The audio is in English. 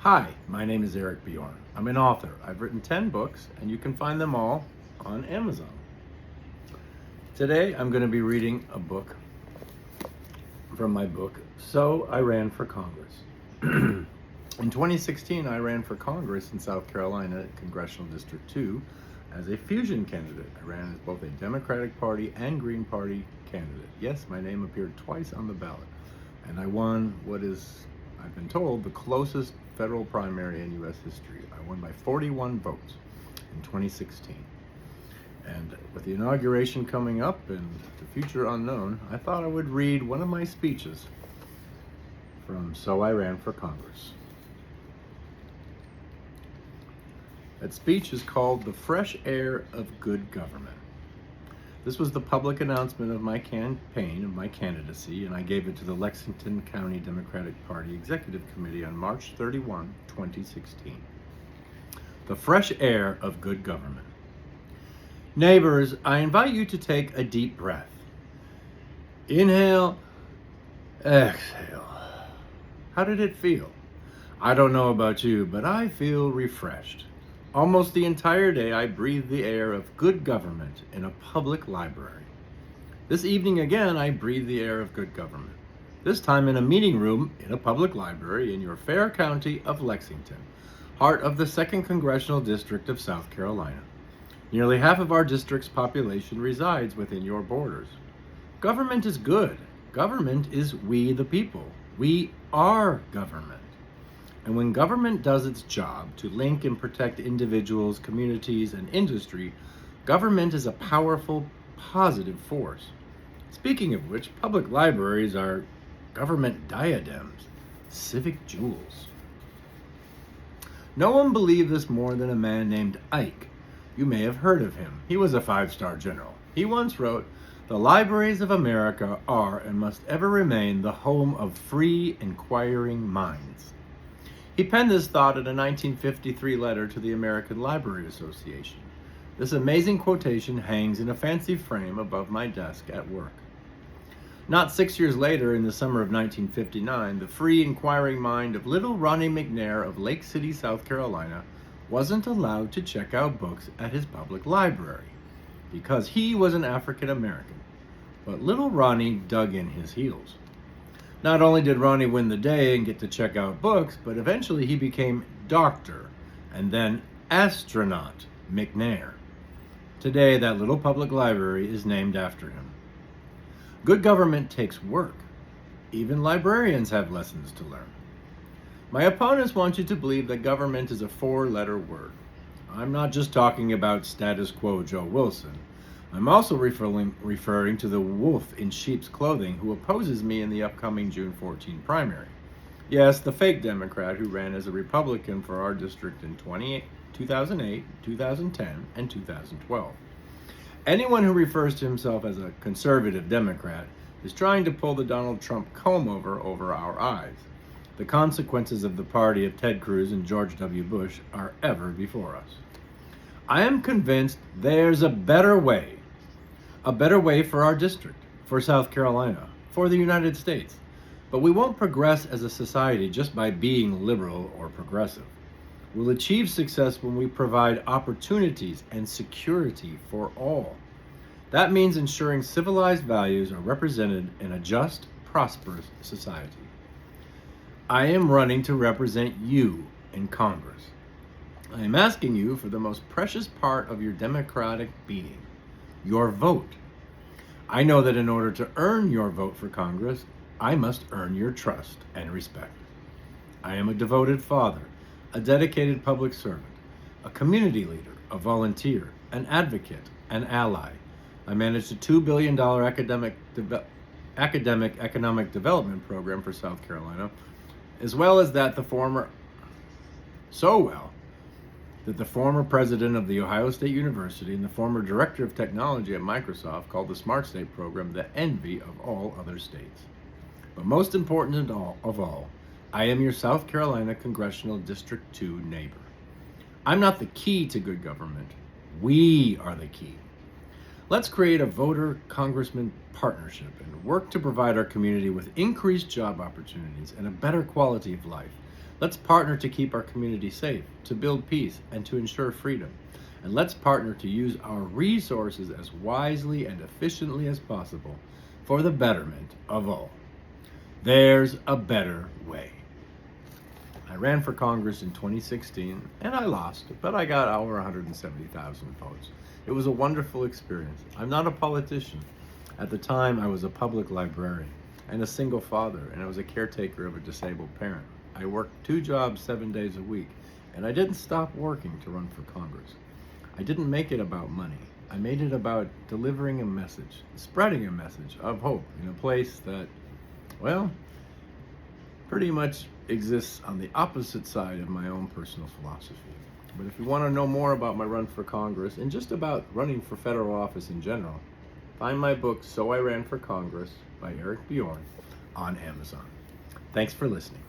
Hi, my name is Eric Bjorn. I'm an author. I've written 10 books, and you can find them all on Amazon. Today, I'm going to be reading a book from my book, So I Ran for Congress. In 2016, I ran for Congress in South Carolina, Congressional District 2, as a fusion candidate. I ran as both a Democratic Party and Green Party candidate. Yes, my name appeared twice on the ballot, and I won what is, I've been told, the closest federal primary in U.S. history. I won by 41 votes in 2016. And with the inauguration coming up and the future unknown, I thought I would read one of my speeches from So I Ran for Congress. That speech is called The Fresh Air of Good Government. This was the public announcement of my campaign, of my candidacy, and I gave it to the Lexington County Democratic Party Executive Committee on March 31, 2016. The fresh air of good government. Neighbors, I invite you to take a deep breath. Inhale, exhale. How did it feel? I don't know about you, but I feel refreshed. Almost the entire day, I breathed the air of good government in a public library. This evening again, I breathed the air of good government. This time in a meeting room in a public library in your fair county of Lexington, heart of the 2nd Congressional District of South Carolina. Nearly half of our district's population resides within your borders. Government is good. Government is we the people. We are government. And when government does its job to link and protect individuals, communities, and industry, government is a powerful, positive force. Speaking of which, public libraries are government diadems, civic jewels. No one believed this more than a man named Ike. You may have heard of him. He was a 5-star general. He once wrote, "The libraries of America are and must ever remain the home of free, inquiring minds." He penned this thought in a 1953 letter to the American Library Association. This amazing quotation hangs in a fancy frame above my desk at work. Not 6 years later, in the summer of 1959, the free, inquiring mind of little Ronnie McNair of Lake City, South Carolina, wasn't allowed to check out books at his public library because he was an African American. But little Ronnie dug in his heels. Not only did Ronnie win the day and get to check out books, but eventually he became Dr. and then Astronaut McNair. Today, that little public library is named after him. Good government takes work. Even librarians have lessons to learn. My opponents want you to believe that government is a 4-letter word. I'm not just talking about status quo Joe Wilson. I'm also referring to the wolf in sheep's clothing who opposes me in the upcoming June 14 primary. Yes, the fake Democrat who ran as a Republican for our district in 2008, 2010, and 2012. Anyone who refers to himself as a conservative Democrat is trying to pull the Donald Trump comb-over over our eyes. The consequences of the party of Ted Cruz and George W. Bush are ever before us. I am convinced there's a better way for our district, for South Carolina, for the United States. But we won't progress as a society just by being liberal or progressive. We'll achieve success when we provide opportunities and security for all. That means ensuring civilized values are represented in a just, prosperous society. I am running to represent you in Congress. I am asking you for the most precious part of your democratic being, your vote. I know that in order to earn your vote for Congress, I must earn your trust and respect. I am a devoted father, a dedicated public servant, a community leader, a volunteer, an advocate, an ally. I managed a $2 billion academic economic development program for South Carolina, as well as that the former president of the Ohio State University and the former director of technology at Microsoft called the Smart State program the envy of all other states. But most important of all, I am your South Carolina Congressional District 2 neighbor. I'm not the key to good government. We are the key. Let's create a voter-congressman partnership and work to provide our community with increased job opportunities and a better quality of life Let's partner to keep our community safe, to build peace, and to ensure freedom. And let's partner to use our resources as wisely and efficiently as possible for the betterment of all. There's a better way. I ran for Congress in 2016 and I lost, but I got over 170,000 votes. It was a wonderful experience. I'm not a politician. At the time, I was a public librarian and a single father, and I was a caretaker of a disabled parent. I worked 2 jobs 7 days a week, and I didn't stop working to run for Congress. I didn't make it about money. I made it about delivering a message, spreading a message of hope in a place that, well, pretty much exists on the opposite side of my own personal philosophy. But if you want to know more about my run for Congress and just about running for federal office in general, find my book, So I Ran for Congress by Eric Bjorn on Amazon. Thanks for listening.